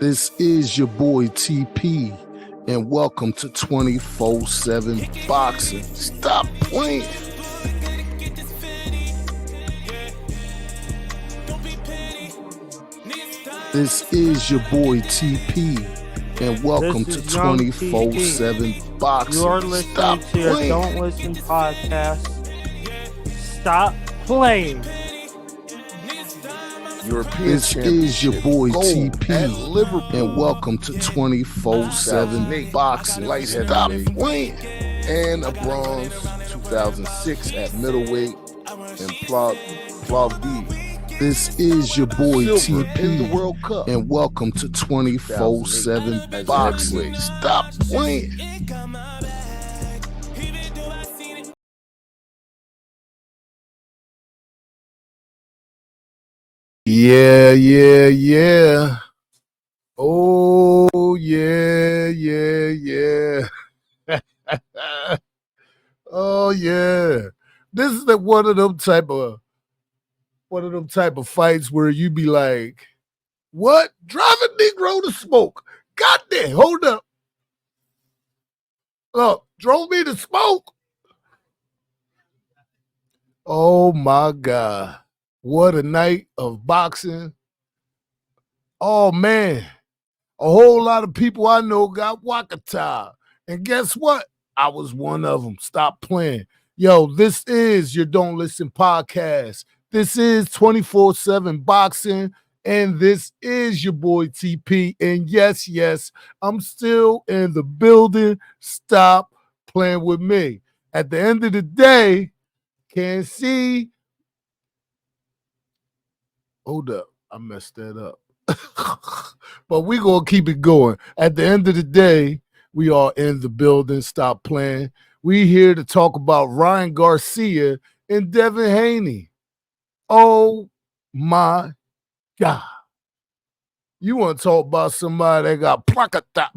This is your boy TP, and welcome to 24/7 Boxing. Stop playing. This is your boy TP, and welcome to 24/7 Boxing. You're listening Stop to your playing. Don't Listen podcast. Stop playing. European this is your boy TP, and welcome to 24/7 Boxing. Stop playing. And a bronze 2006 at middleweight in Plovdiv. This is your boy TP in the World Cup, and welcome to 24/7 Boxing. Stop playing. Yeah. Oh, yeah. Oh, yeah. This is one of them type of fights where you be like, what? Drive a Negro to smoke. Goddamn, hold up. Look, drove me to smoke. Oh, my God. What a night of boxing. Oh, man. A whole lot of people I know got Wakata. And guess what? I was one of them. Stop playing. Yo, this is your Don't Listen podcast. This is 24/7 Boxing. And this is your boy TP. And yes, I'm still in the building. Stop playing with me. At the end of the day, can't see. Hold up. I messed that up. But we're going to keep it going. At the end of the day, we are in the building. Stop playing. We here to talk about Ryan Garcia and Devin Haney. Oh, my God. You want to talk about somebody that got placata.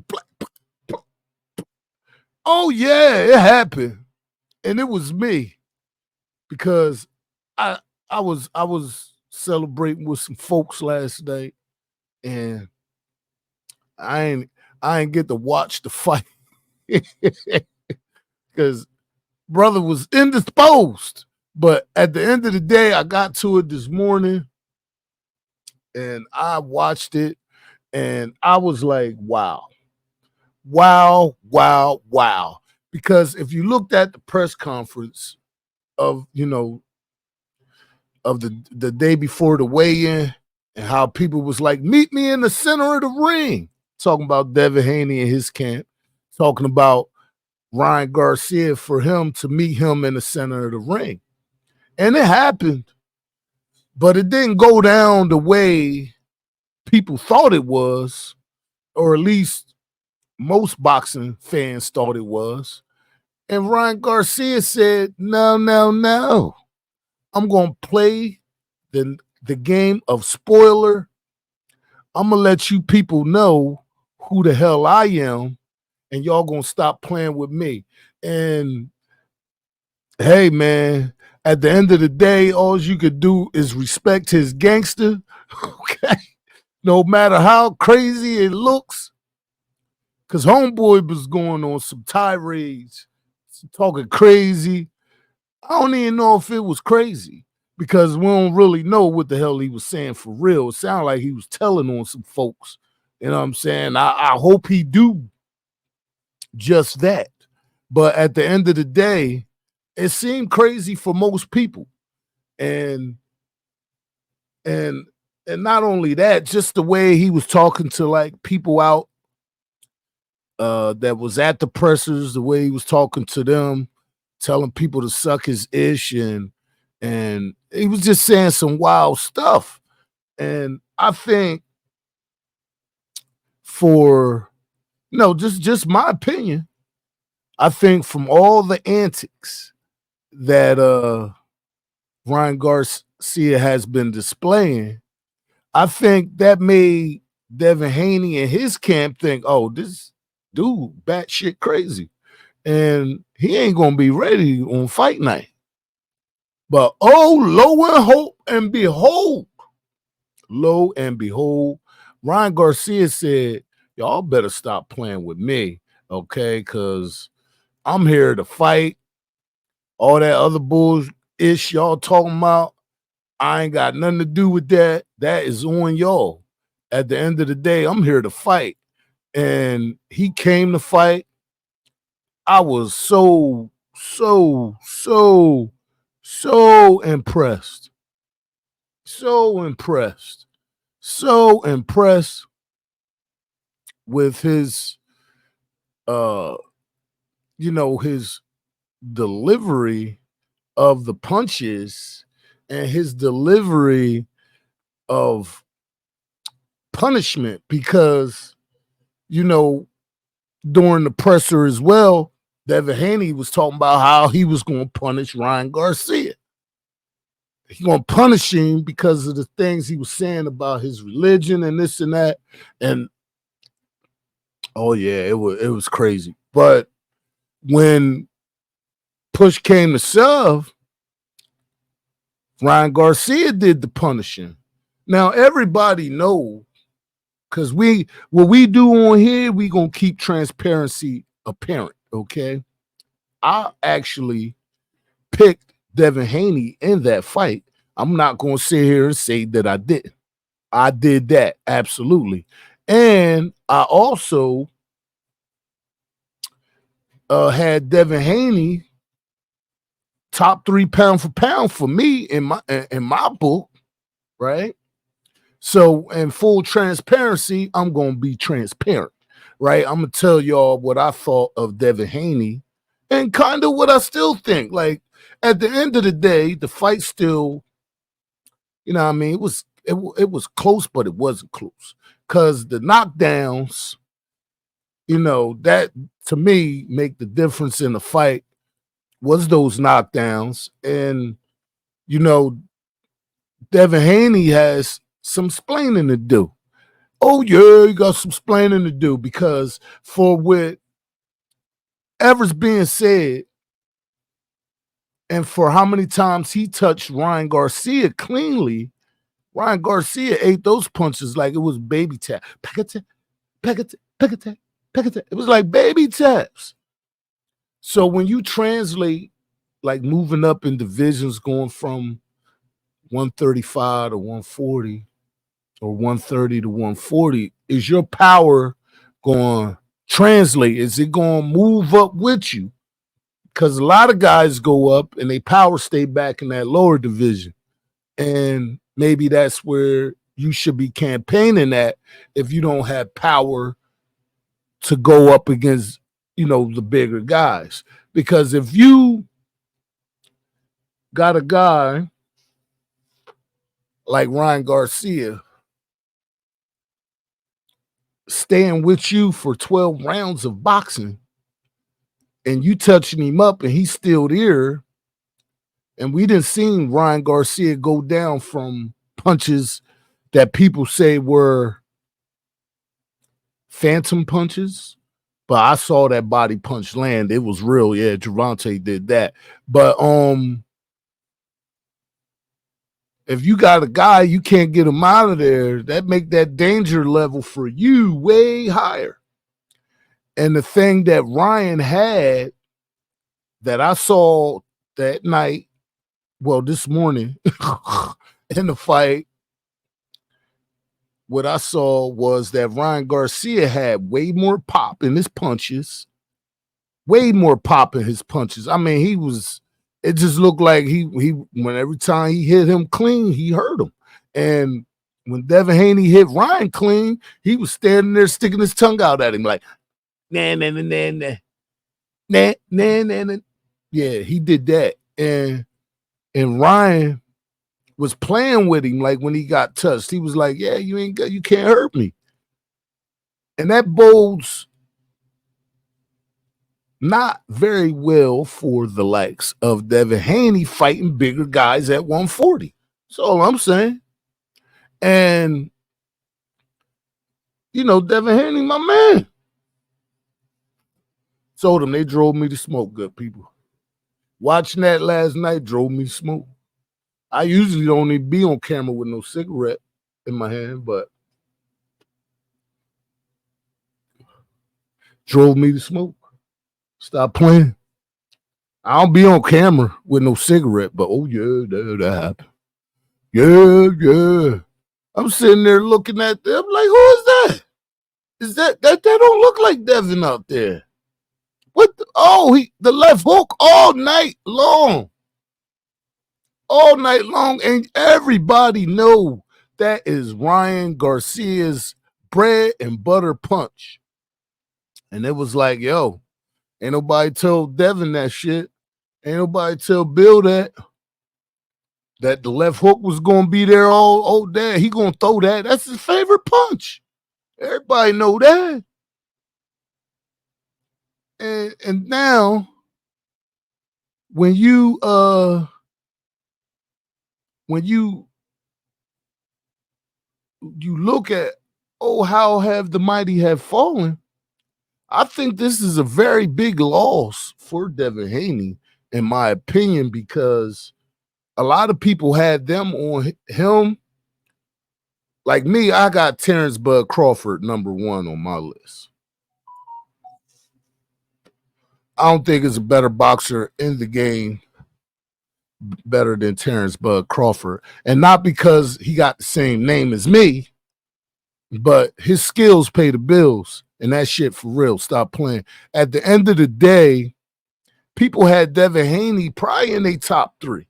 Oh, yeah, it happened. And it was me. Because I was celebrating with some folks last night. And I ain't get to watch the fight because brother was indisposed. But at the end of the day, I got to it this morning and I watched it and I was like, wow. Because if you looked at the press conference of, of the day before the weigh-in, and how people was like, meet me in the center of the ring. Talking about Devin Haney and his camp. Talking about Ryan Garcia for him to meet him in the center of the ring. And it happened. But it didn't go down the way people thought it was. Or at least most boxing fans thought it was. And Ryan Garcia said, no. I'm going to play the game of spoiler. I'm going to let you people know who the hell I am, and y'all going to stop playing with me. And hey, man, at the end of the day, all you could do is respect his gangster, okay? No matter how crazy it looks, because homeboy was going on some tirades, talking crazy. I don't even know if it was crazy. Because we don't really know what the hell he was saying for real. It sounded like he was telling on some folks. You know what I'm saying? I hope he do just that. But at the end of the day, it seemed crazy for most people. And not only that, just the way he was talking to like people out that was at the pressers, the way he was talking to them, telling people to suck his ish, and he was just saying some wild stuff. And I think just my opinion, I think from all the antics that Ryan Garcia has been displaying, I think that made Devin Haney and his camp think, oh, this dude batshit crazy. And he ain't going to be ready on fight night. But lo and behold, Ryan Garcia said, y'all better stop playing with me, okay? Because I'm here to fight. All that other bullshit y'all talking about, I ain't got nothing to do with that. That is on y'all. At the end of the day, I'm here to fight. And he came to fight. I was so impressed. So impressed. So impressed with his his delivery of the punches and his delivery of punishment, because during the presser as well, Devin Haney was talking about how he was going to punish Ryan Garcia. He's going to punish him because of the things he was saying about his religion and this and that. And oh yeah, it was crazy. But when push came to shove, Ryan Garcia did the punishing. Now everybody know, because what we do on here, we gonna keep transparency apparent. Okay, I actually picked Devin Haney in that fight. I'm not gonna sit here and say that I didn't. I did that, absolutely. And I also had Devin Haney top 3 pound for pound for me in my book, right? So, in full transparency, I'm gonna be transparent, right? I'm gonna tell y'all what I thought of Devin Haney and kind of what I still think. Like, at the end of the day, the fight still, what I mean, it was close, but it wasn't close. Cause the knockdowns, that to me make the difference in the fight was those knockdowns. And Devin Haney has some splaining to do. Oh yeah, you got some splaining to do, because for whatever's being said, and for how many times he touched Ryan Garcia cleanly, Ryan Garcia ate those punches like it was baby tap. Peck-a-tap, peck-a-tap, peck-a-tap, peck-a-tap. It was like baby taps. So when you translate, like moving up in divisions, going from 135 to 140 or 130 to 140, is your power going to translate? Is it going to move up with you? Because a lot of guys go up and they power stay back in that lower division. And maybe that's where you should be campaigning at if you don't have power to go up against, the bigger guys. Because if you got a guy like Ryan Garcia staying with you for 12 rounds of boxing, and you touching him up and he's still there, and we didn't see Ryan Garcia go down from punches that people say were phantom punches, but I saw that body punch land. It was real. Yeah, Gervonta did that. But if you got a guy, you can't get him out of there, that make that danger level for you way higher. And the thing that Ryan had that I saw that night, well, this morning in the fight, what I saw was that Ryan Garcia had way more pop in his punches, way more pop in his punches. I mean, it just looked like when every time he hit him clean, he hurt him. And when Devin Haney hit Ryan clean, he was standing there sticking his tongue out at him like, nah, nah, nah, nah, nah, nah, nah, nah, nah. Yeah, he did that. And Ryan was playing with him, like when he got touched. He was like, yeah, you can't hurt me. And that bodes not very well for the likes of Devin Haney fighting bigger guys at 140. That's all I'm saying. And, Devin Haney, my man. Told him they drove me to smoke, good people. Watching that last night drove me to smoke. I usually don't even be on camera with no cigarette in my hand, but Drove me to smoke. Stop playing. I don't be on camera with no cigarette, but oh yeah, that happened. Yeah. I'm sitting there looking at them like, who is that? Is that don't look like Devin out there? What? The left hook all night long, and everybody know that is Ryan Garcia's bread and butter punch. And it was like, yo, ain't nobody tell Devin that shit. Ain't nobody tell Bill that the left hook was gonna be there all day. He gonna throw that. That's his favorite punch. Everybody know that. And now when you look at how have the mighty have fallen, I think this is a very big loss for Devin Haney, in my opinion, because a lot of people had them on him. Like me, I got Terrence Bud Crawford #1 on my list. I don't think there's a better boxer in the game better than Terrence Bud Crawford. And not because he got the same name as me, but his skills pay the bills. And that shit for real. Stop playing. At the end of the day, people had Devin Haney probably in their top 3.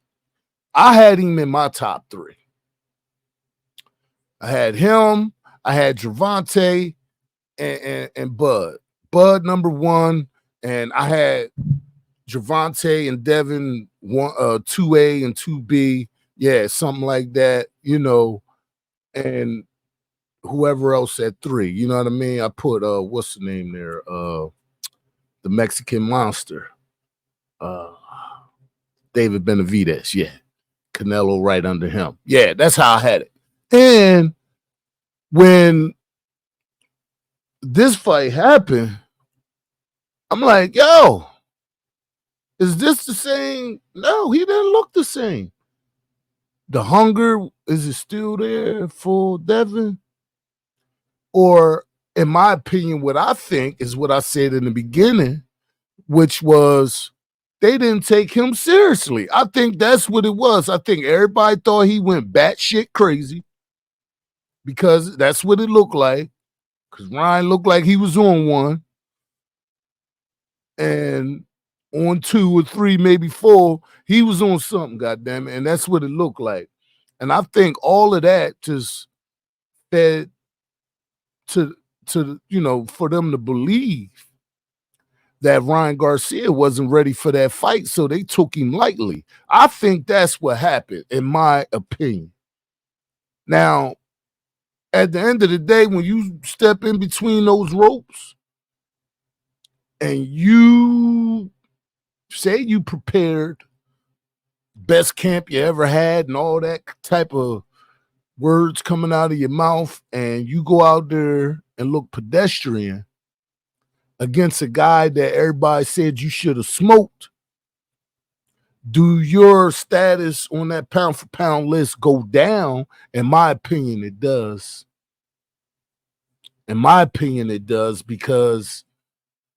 I had him in my top 3. I had him, I had Gervonta and Bud. Bud #1, and I had Gervonta and Devin 2A and 2B. Yeah, something like that, and whoever else at 3. You know what I mean? I put what's the name there? The Mexican monster. David Benavidez, yeah. Canelo right under him. Yeah, that's how I had it. And when this fight happened, I'm like, yo, is this the same? No, he didn't look the same. The hunger, is it still there for Devin? Or, in my opinion, what I think is what I said in the beginning, which was they didn't take him seriously. I think that's what it was. I think everybody thought he went batshit crazy because that's what it looked like. Because Ryan looked like he was on one and on 2 or 3, maybe 4, he was on something, goddamn it. And that's what it looked like. And I think all of that just fed to for them to believe that Ryan Garcia wasn't ready for that fight, so they took him lightly. I think that's what happened, in my opinion. Now, at the end of the day, when you step in between those ropes and you say you prepared, best camp you ever had and all that type of words coming out of your mouth, and you go out there and look pedestrian against a guy that everybody said you should have smoked, do your status on that pound for pound list go down? In my opinion, it does. In my opinion, it does, because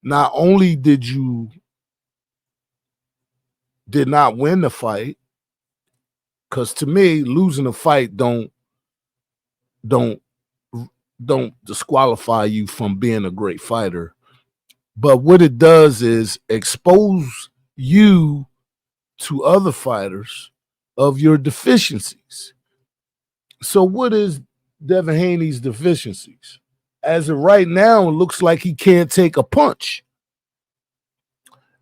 not only did you not win the fight, because to me, losing a fight don't disqualify you from being a great fighter. But what it does is expose you to other fighters of your deficiencies. So what is Devin Haney's deficiencies? As of right now, it looks like he can't take a punch.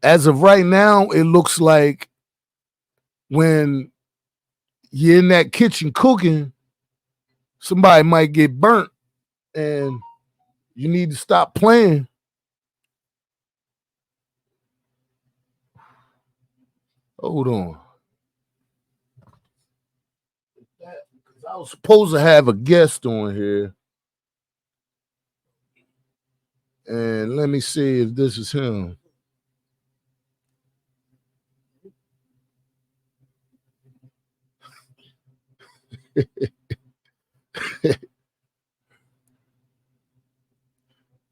As of right now, it looks like when you're in that kitchen cooking, somebody might get burnt and you need to stop playing. Hold on. I was supposed to have a guest on here. And let me see if this is him.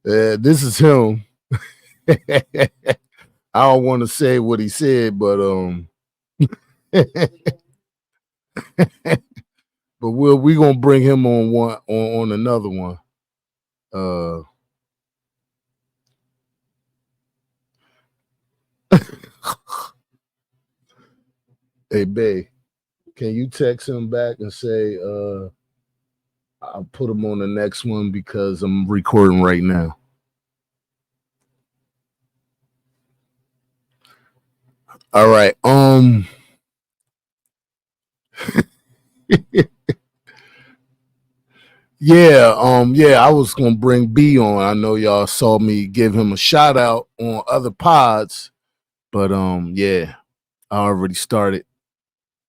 This is him. I don't want to say what he said, but but we gonna bring him on one on another one. Hey Bay, can you text him back and say I'll put him on the next one because I'm recording right now. All right. Yeah, I was gonna bring B on. I know y'all saw me give him a shout out on other pods, but yeah, I already started.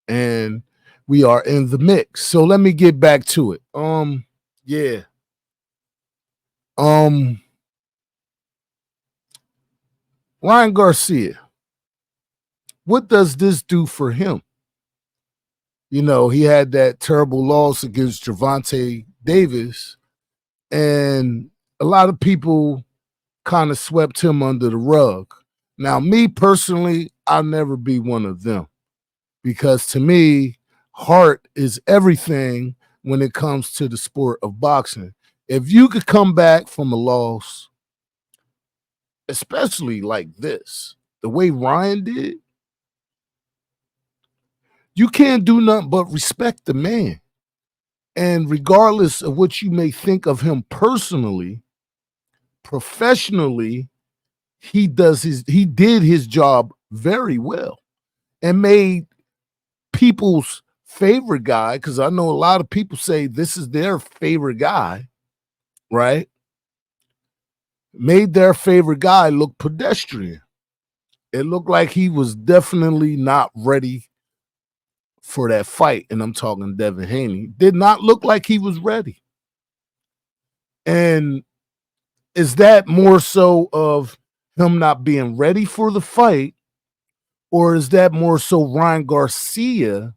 And we are in the mix. So let me get back to it. Yeah. Ryan Garcia. What does this do for him? You know, he had that terrible loss against Gervonta Davis, and a lot of people kind of swept him under the rug. Now, me personally, I'll never be one of them because to me, heart is everything when it comes to the sport of boxing. If you could come back from a loss, especially like this, the way Ryan did, you can't do nothing but respect the man. And regardless of what you may think of him personally, professionally, he did his job very well and made people's favorite guy, because I know a lot of people say this is their favorite guy, right? Made their favorite guy look pedestrian. It looked like he was definitely not ready for that fight. And I'm talking Devin Haney. Did not look like he was ready. And is that more so of him not being ready for the fight? Or is that more so Ryan Garcia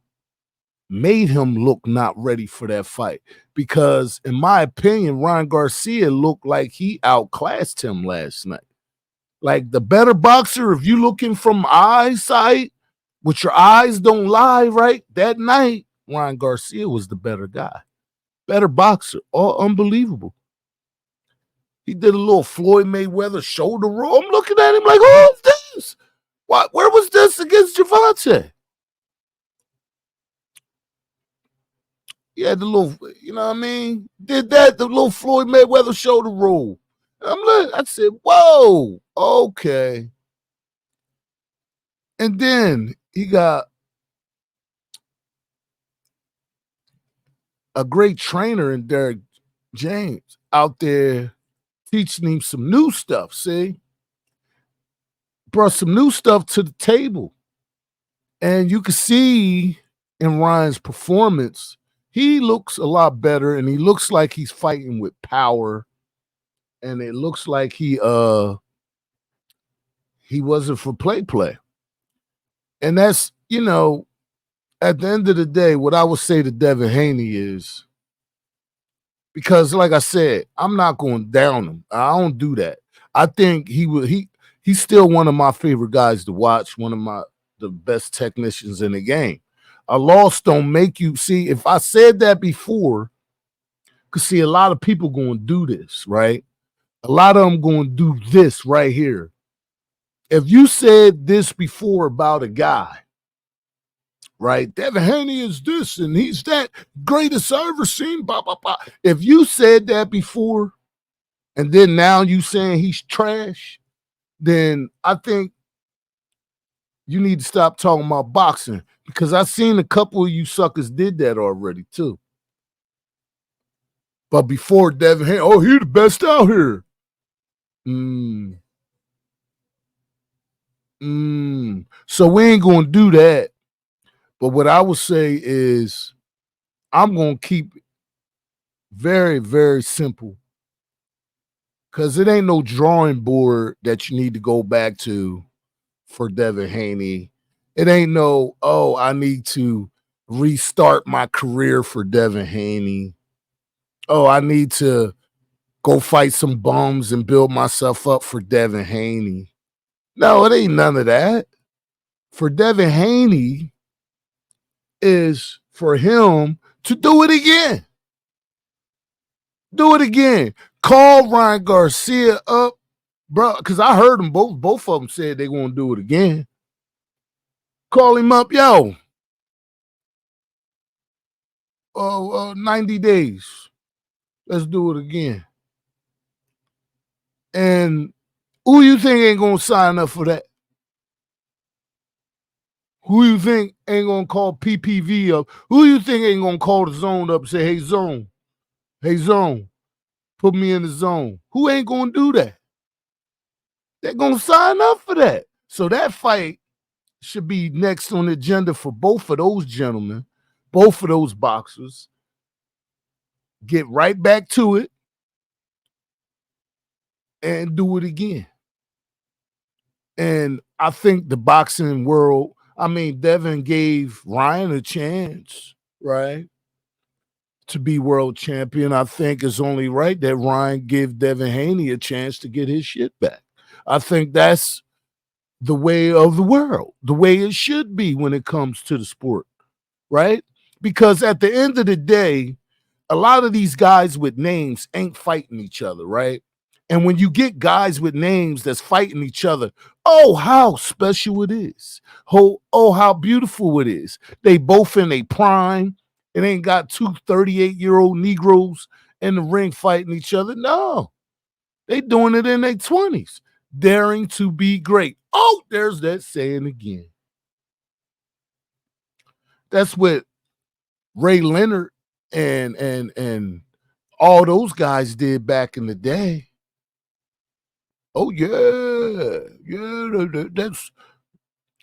made him look not ready for that fight? Because in my opinion, Ryan Garcia looked like he outclassed him last night. Like the better boxer, if you looking from eyesight, which your eyes don't lie, right? That night, Ryan Garcia was the better guy. Better boxer. All unbelievable. He did a little Floyd Mayweather shoulder roll. I'm looking at him like, who's this? What? Where was this against Gervonta? Yeah, the little, you know what I mean? Did that, the little Floyd Mayweather shoulder roll. I said, whoa, okay. And then he got a great trainer in Derek James out there teaching him some new stuff, see? Brought some new stuff to the table. And you can see in Ryan's performance, he looks a lot better and he looks like he's fighting with power. And it looks like he wasn't for play. And that's, you know, at the end of the day, what I would say to Devin Haney is, because like I said, I'm not going down him. I don't do that. I think he's still one of my favorite guys to watch, one of the best technicians in the game. A loss don't make you see. If I said that before, because see, a lot of people going to do this, right? A lot of them going to do this right here. If you said this before about a guy, right? Devin Haney is this and he's that greatest I ever seen. Blah, blah, blah. If you said that before, and then now you saying he's trash, then I think you need to stop talking about boxing, because I've seen a couple of you suckers did that already too. But before Devin Haney, oh, he's the best out here. So we ain't gonna do that. But what I would say is I'm gonna keep it very, very simple. Because it ain't no drawing board that you need to go back to for Devin Haney. It ain't no, oh, I need to restart my career for Devin Haney. Oh, I need to go fight some bums and build myself up for Devin Haney. No, it ain't none of that. For Devin Haney is for him to do it again. Do it again. Call Ryan Garcia up, bro, because I heard them both of them said they're going to do it again. Call him up, yo. 90 days. Let's do it again. And who you think ain't going to sign up for that? Who you think ain't going to call PPV up? Who you think ain't going to call the zone up and say, hey, zone, put me in the zone? Who ain't going to do that? They're going to sign up for that. So that fight should be next on the agenda for both of those gentlemen, both of those boxers. Get right back to it and do it again. And I think the boxing world, I mean, Devin gave Ryan a chance, right, to be world champion. I think it's only right that Ryan give Devin Haney a chance to get his shit back. I think that's the way of the world, the way it should be when it comes to the sport, right? Because at the end of the day, a lot of these guys with names ain't fighting each other, right? And when you get guys with names that's fighting each other, oh, how special it is. Oh, how beautiful it is. They both in a prime. It ain't got two 38-year-old Negroes in the ring fighting each other. No, they doing it in their 20s, daring to be great. Oh, there's that saying again. That's what Ray Leonard and all those guys did back in the day. Oh yeah, that's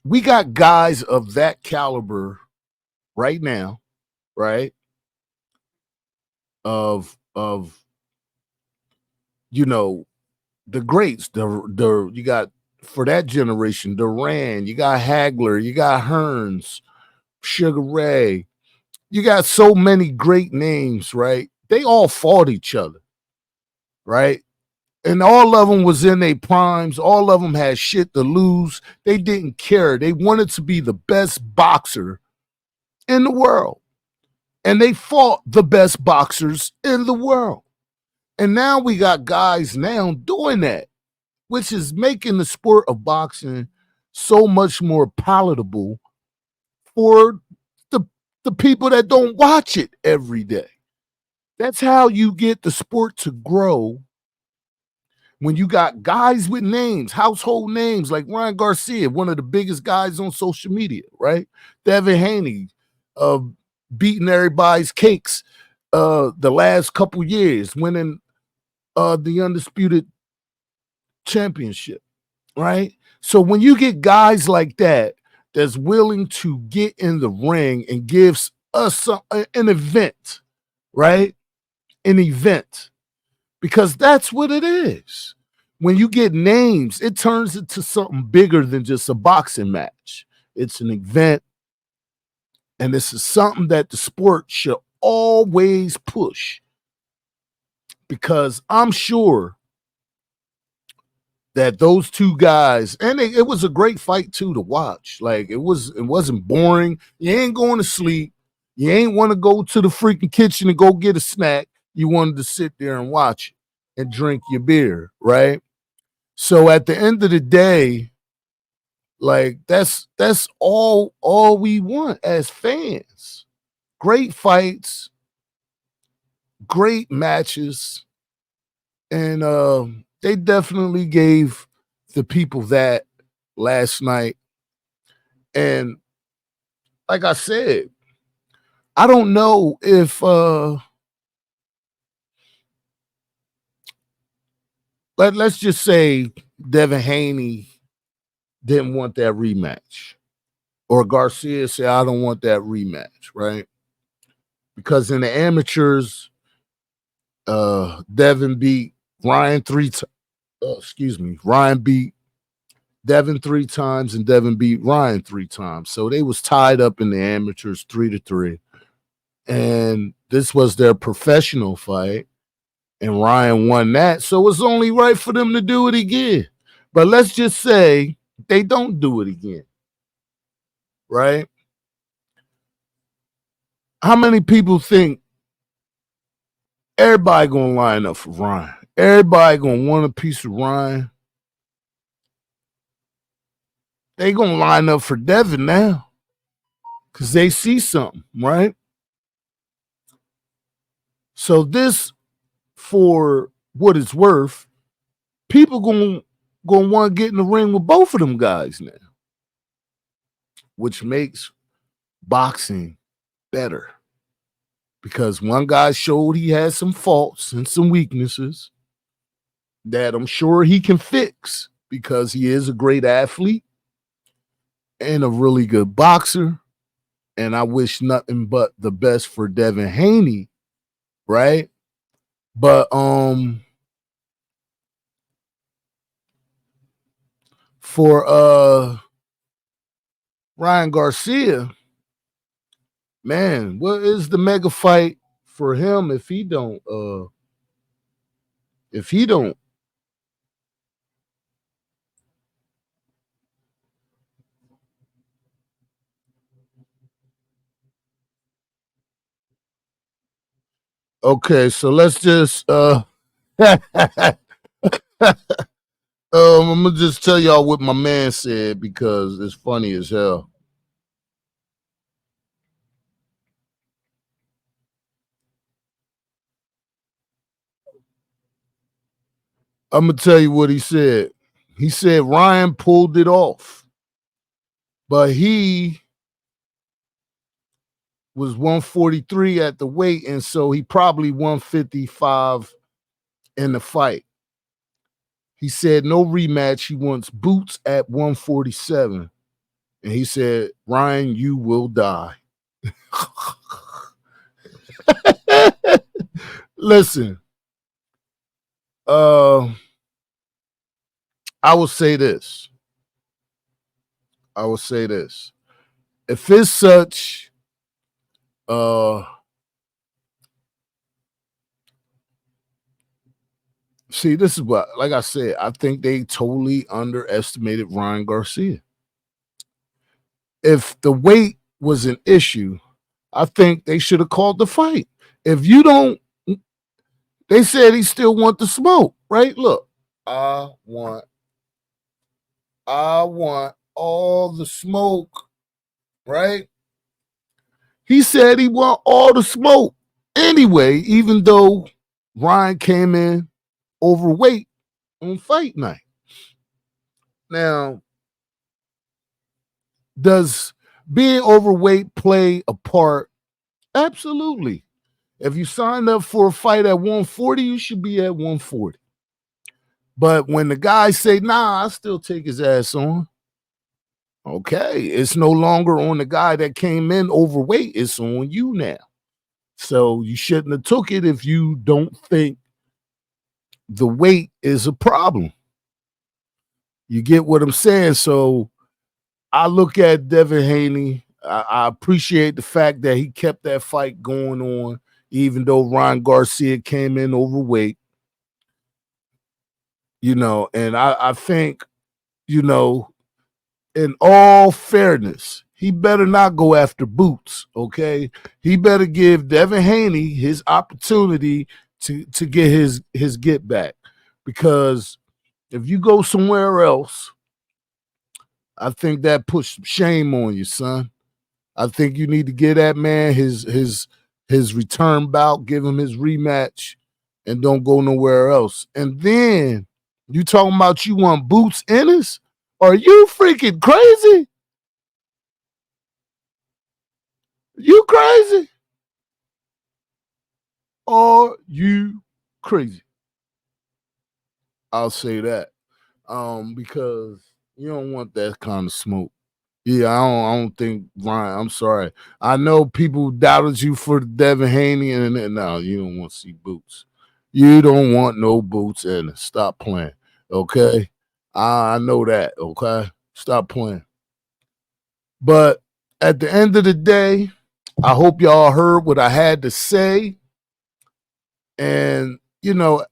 we got guys of that caliber right now, right? Of you know the greats, the you got for that generation, Duran, you got Hagler, you got Hearns, Sugar Ray, you got so many great names, right? They all fought each other, right? And all of them was in their primes. All of them had shit to lose. They didn't care. They wanted to be the best boxer in the world. And they fought the best boxers in the world. And now we got guys now doing that, which is making the sport of boxing so much more palatable for the people that don't watch it every day. That's how you get the sport to grow. When you got guys with names, household names like Ryan Garcia, one of the biggest guys on social media, right? Devin Haney, beating everybody's cakes the last couple years, winning the undisputed championship, right? So when you get guys like that that's willing to get in the ring and gives us an event, right? An event. Because that's what it is. When you get names, it turns into something bigger than just a boxing match. It's an event, and this is something that the sport should always push. Because I'm sure that those two guys, and it was a great fight too to watch. Like it wasn't boring. You ain't going to sleep. You ain't want to go to the freaking kitchen and go get a snack. You wanted to sit there and watch it and drink your beer, right? So at the end of the day, like that's all we want as fans. Great fights, great matches, and they definitely gave the people that last night. And like I said, I don't know if let's just say Devin Haney didn't want that rematch, or Garcia said, I don't want that rematch, right? Because in the amateurs, Devin beat Ryan Ryan beat Devin 3 times and Devin beat Ryan 3 times. So they was tied up in the amateurs 3-3. And this was their professional fight. and Ryan won that. So it's only right for them to do it again. But let's just say they don't do it again, right? How many people think everybody gonna line up for Ryan? Everybody gonna want a piece of Ryan. They gonna line up for Devin now because they see something, right? So this, for what it's worth, people gonna want to get in the ring with both of them guys now, which makes boxing better because one guy showed he had some faults and some weaknesses that I'm sure he can fix because he is a great athlete and a really good boxer. And I wish nothing but the best for Devin Haney, right? But for Ryan Garcia, man, what is the mega fight for him if he don't okay, so let's just I'm gonna just tell y'all what my man said because it's funny as hell. I'm gonna tell you what he said. He said Ryan pulled it off, but he was 143 at the weight, and so he probably 155 in the fight. He said no rematch. He wants boots at 147. And he said, Ryan, you will die. Listen, I will say this. If it's such see, this is what, like I said, I think they totally underestimated Ryan Garcia. If the weight was an issue, I think they should have called the fight. If you don't, they said he still want the smoke, right? Look, I want all the smoke, right? He said he want all the smoke anyway, even though Ryan came in overweight on fight night. Now, does being overweight play a part? Absolutely. If you signed up for a fight at 140, you should be at 140. But when the guys say, nah, I still take his ass on. Okay, it's no longer on the guy that came in overweight. It's on you now. So you shouldn't have took it if you don't think the weight is a problem. You get what I'm saying? So I look at Devin Haney. I appreciate the fact that he kept that fight going on, even though Ryan Garcia came in overweight. You know, and I think, you know, in all fairness, he better not go after Boots, okay? He better give Devin Haney his opportunity to get his get back. Because if you go somewhere else, I think that puts shame on you, son. I think you need to give that man his return bout, give him his rematch, and don't go nowhere else. And then you talking about you want Boots Ennis? Are you freaking crazy? You crazy? Are you crazy? I'll say that. Because you don't want that kind of smoke. Yeah, I don't think Ryan. I'm sorry. I know people doubted you for Devin Haney, and no, you don't want to see Boots. You don't want no Boots, and stop playing. Okay, I know that. Okay, stop playing. But at the end of the day, I hope y'all heard what I had to say. And you know,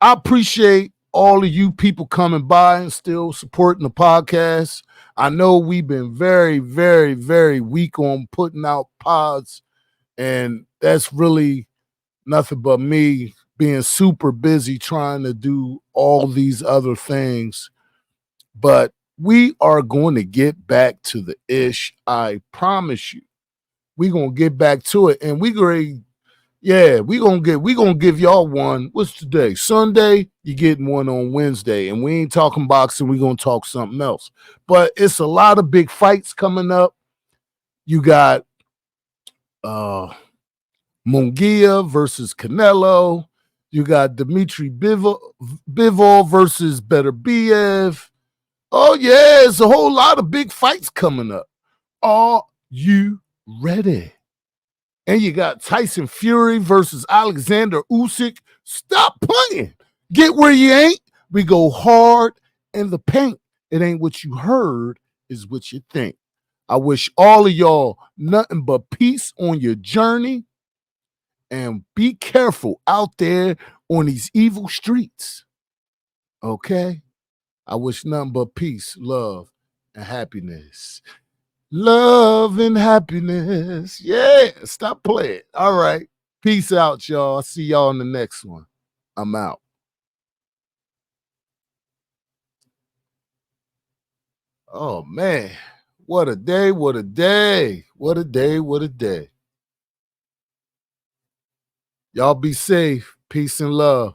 I appreciate all of you people coming by and still supporting the podcast. I know we've been very, very, very weak on putting out pods, and that's really nothing but me being super busy trying to do all these other things. But we are going to get back to the ish. I promise you. We're gonna get back to it. And we gonna give y'all one. What's today? Sunday. You getting one on Wednesday. And we ain't talking boxing, we gonna talk something else. But it's a lot of big fights coming up. You got Munguia versus Canelo. You got Dmitry Bivol versus Beterbiev. Oh, yeah, it's a whole lot of big fights coming up. Are you ready? And you got Tyson Fury versus Alexander Usyk. Stop playing. Get where you ain't. We go hard in the paint. It ain't what you heard, is what you think. I wish all of y'all nothing but peace on your journey. And be careful out there on these evil streets. Okay? I wish nothing but peace, love, and happiness. Love and happiness. Yeah, stop playing. All right. Peace out, y'all. I'll see y'all in the next one. I'm out. Oh, man. What a day. What a day. What a day. What a day. Y'all be safe. Peace and love.